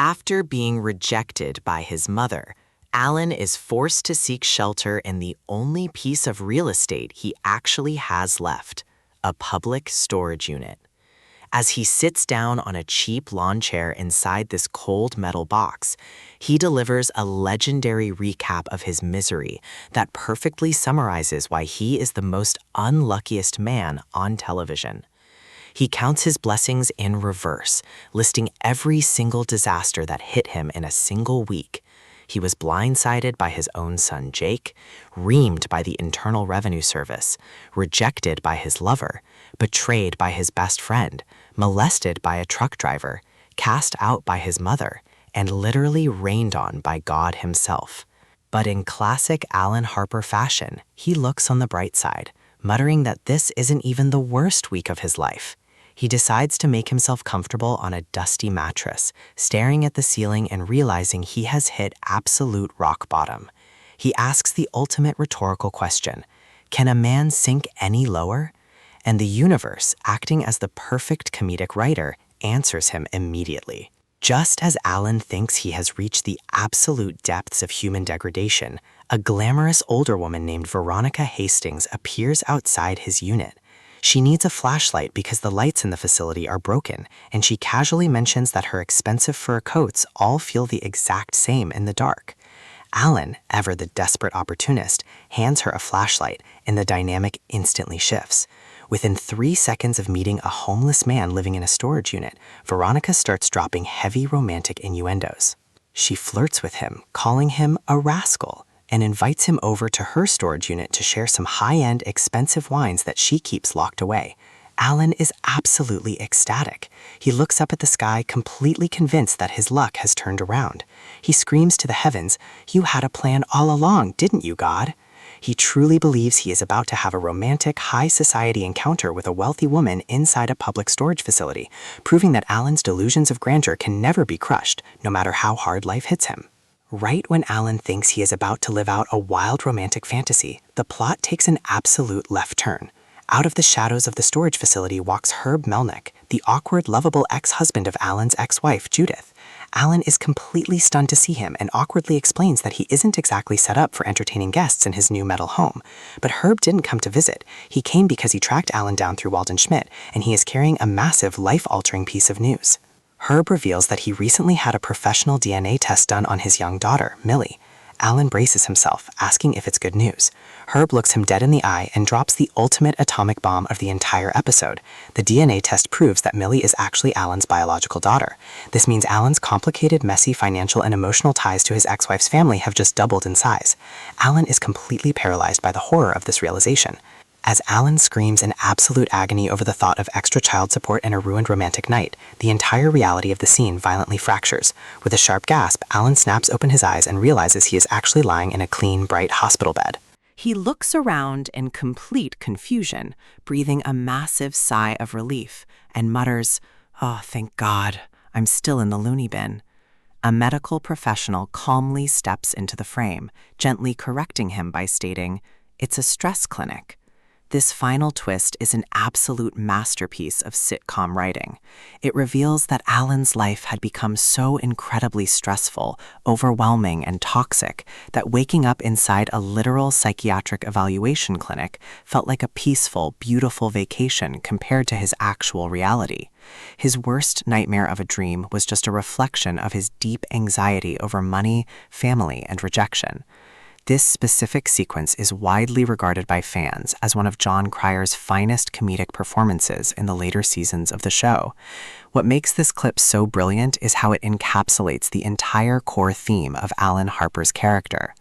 After being rejected by his mother, Alan is forced to seek shelter in the only piece of real estate he actually has left, a public storage unit. As he sits down on a cheap lawn chair inside this cold metal box, he delivers a legendary recap of his misery that perfectly summarizes why he is the most unluckiest man on television. He counts his blessings in reverse, listing every single disaster that hit him in a single week. He was blindsided by his own son Jake, reamed by the Internal Revenue Service, rejected by his lover, betrayed by his best friend, molested by a truck driver, cast out by his mother, and literally rained on by God himself. But in classic Alan Harper fashion, he looks on the bright side, muttering that this isn't even the worst week of his life. He decides to make himself comfortable on a dusty mattress, staring at the ceiling and realizing he has hit absolute rock bottom. He asks the ultimate rhetorical question, can a man sink any lower? And the universe, acting as the perfect comedic writer, answers him immediately. Just as Alan thinks he has reached the absolute depths of human degradation, a glamorous older woman named Veronica Hastings appears outside his unit. She needs a flashlight because the lights in the facility are broken, and she casually mentions that her expensive fur coats all feel the exact same in the dark. Alan, ever the desperate opportunist, hands her a flashlight, and the dynamic instantly shifts. Within 3 seconds of meeting a homeless man living in a storage unit, Veronica starts dropping heavy romantic innuendos. She flirts with him, calling him a rascal, and invites him over to her storage unit to share some high-end, expensive wines that she keeps locked away. Alan is absolutely ecstatic. He looks up at the sky, completely convinced that his luck has turned around. He screams to the heavens, "You had a plan all along, didn't you, God?" He truly believes he is about to have a romantic, high-society encounter with a wealthy woman inside a public storage facility, proving that Alan's delusions of grandeur can never be crushed, no matter how hard life hits him. Right when Alan thinks he is about to live out a wild romantic fantasy, the plot takes an absolute left turn. Out of the shadows of the storage facility walks Herb Melnick, the awkward, lovable ex-husband of Alan's ex-wife, Judith. Alan is completely stunned to see him and awkwardly explains that he isn't exactly set up for entertaining guests in his new metal home. But Herb didn't come to visit. He came because he tracked Alan down through Walden Schmidt, and he is carrying a massive, life-altering piece of news. Herb reveals that he recently had a professional DNA test done on his young daughter, Millie. Alan braces himself, asking if it's good news. Herb looks him dead in the eye and drops the ultimate atomic bomb of the entire episode. The DNA test proves that Millie is actually Alan's biological daughter. This means Alan's complicated, messy financial and emotional ties to his ex-wife's family have just doubled in size. Alan is completely paralyzed by the horror of this realization. As Alan screams in absolute agony over the thought of extra child support and a ruined romantic night, the entire reality of the scene violently fractures. With a sharp gasp, Alan snaps open his eyes and realizes he is actually lying in a clean, bright hospital bed. He looks around in complete confusion, breathing a massive sigh of relief, and mutters, "Oh, thank God, I'm still in the loony bin." A medical professional calmly steps into the frame, gently correcting him by stating, "It's a stress clinic." This final twist is an absolute masterpiece of sitcom writing. It reveals that Alan's life had become so incredibly stressful, overwhelming, and toxic that waking up inside a literal psychiatric evaluation clinic felt like a peaceful, beautiful vacation compared to his actual reality. His worst nightmare of a dream was just a reflection of his deep anxiety over money, family, and rejection. This specific sequence is widely regarded by fans as one of Jon Cryer's finest comedic performances in the later seasons of the show. What makes this clip so brilliant is how it encapsulates the entire core theme of Alan Harper's character.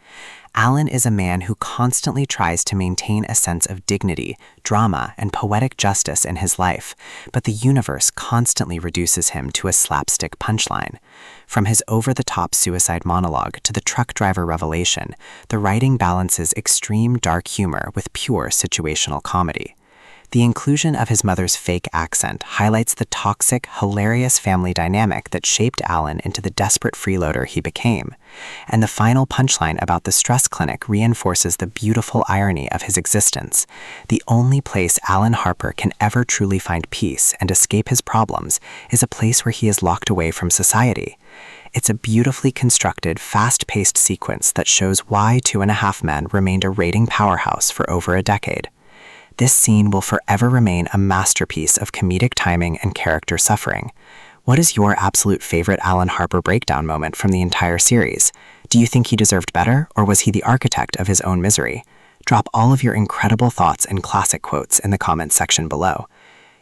Alan is a man who constantly tries to maintain a sense of dignity, drama, and poetic justice in his life, but the universe constantly reduces him to a slapstick punchline. From his over-the-top suicide monologue to the truck driver revelation, the writing balances extreme dark humor with pure situational comedy. The inclusion of his mother's fake accent highlights the toxic, hilarious family dynamic that shaped Alan into the desperate freeloader he became. And the final punchline about the stress clinic reinforces the beautiful irony of his existence. The only place Alan Harper can ever truly find peace and escape his problems is a place where he is locked away from society. It's a beautifully constructed, fast-paced sequence that shows why 2.5 Men remained a rating powerhouse for over a decade. This scene will forever remain a masterpiece of comedic timing and character suffering. What is your absolute favorite Alan Harper breakdown moment from the entire series? Do you think he deserved better, or was he the architect of his own misery? Drop all of your incredible thoughts and classic quotes in the comments section below.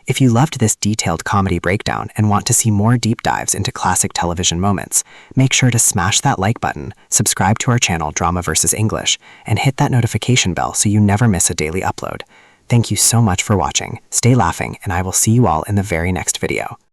If you loved this detailed comedy breakdown and want to see more deep dives into classic television moments, make sure to smash that like button, subscribe to our channel Drama vs. English, and hit that notification bell so you never miss a daily upload. Thank you so much for watching, stay laughing, and I will see you all in the very next video.